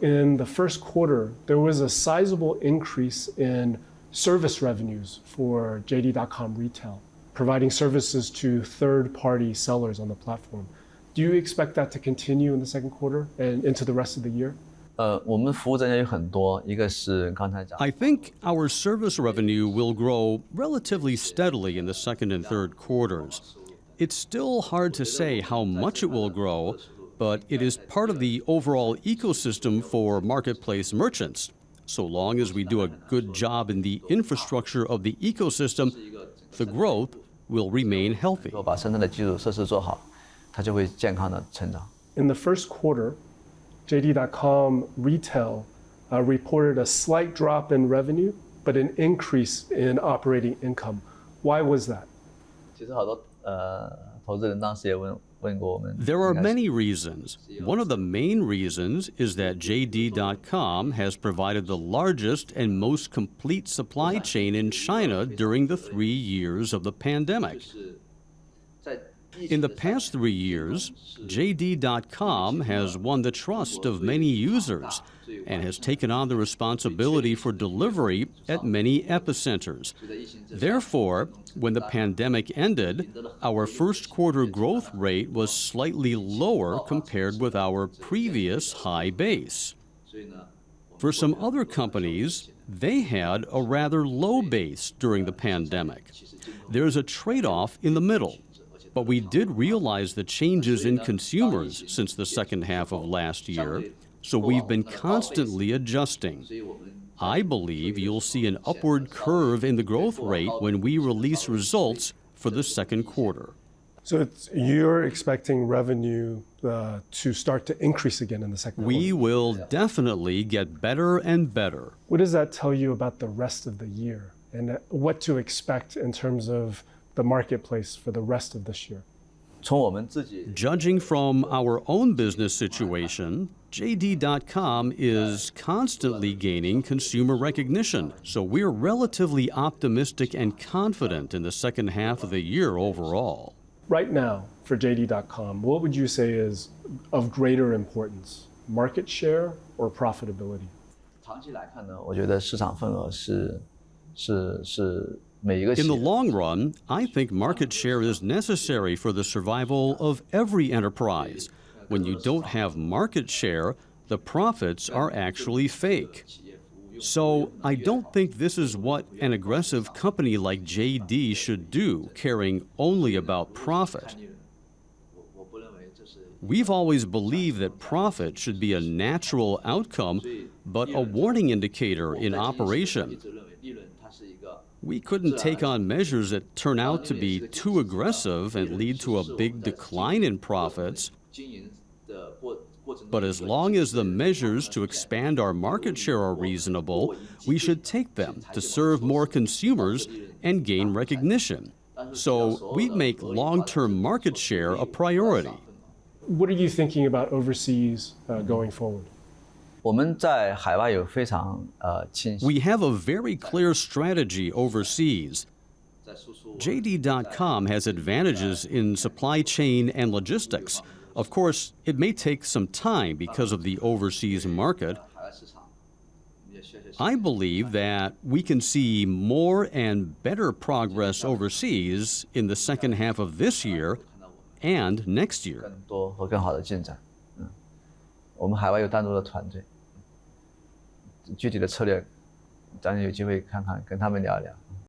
In the first quarter, there was a sizable increase in service revenues for JD.com Retail, providing services to third-party sellers on the platform. Do you expect that to continue in the second quarter and into the rest of the year? I think our service revenue will grow relatively steadily in the second and third quarters. It's still hard to say how much it will grow, but it is part of the overall ecosystem for marketplace merchants. So long as we do a good job in the infrastructure of the ecosystem, the growth will remain healthy. In the first quarter, JD.com Retail reported a slight drop in revenue, but an increase in operating income. Why was that? There are many reasons. One of the main reasons is that JD.com has provided the largest and most complete supply chain in China during the 3 years of the pandemic. In the past 3 years, JD.com has won the trust of many users and has taken on the responsibility for delivery at many epicenters. Therefore, when the pandemic ended, our first quarter growth rate was slightly lower compared with our previous high base. For some other companies, they had a rather low base during the pandemic. There's a trade-off in the middle. But we did realize the changes in consumers since the second half of last year, so we've been constantly adjusting. I believe you'll see an upward curve in the growth rate when we release results for the second quarter. So you're expecting revenue to start to increase again in the second quarter? We will definitely get better and better. What does that tell you about the rest of the year and what to expect in terms of the marketplace for the rest of this year? Judging from our own business situation, JD.com is constantly gaining consumer recognition, so we're relatively optimistic and confident in the second half of the year overall. Right now, for JD.com, what would you say is of greater importance, market share or profitability? In the long run, I think market share is necessary for the survival of every enterprise. When you don't have market share, the profits are actually fake. So I don't think this is what an aggressive company like JD should do, caring only about profit. We've always believed that profit should be a natural outcome, but a warning indicator in operation. We couldn't take on measures that turn out to be too aggressive and lead to a big decline in profits. But as long as the measures to expand our market share are reasonable, we should take them to serve more consumers and gain recognition. So we make long-term market share a priority. What are you thinking about overseas going forward? We have a very clear strategy overseas. JD.com has advantages in supply chain and logistics. Of course, it may take some time because of the overseas market. I believe that we can see more and better progress overseas in the second half of this year and next year.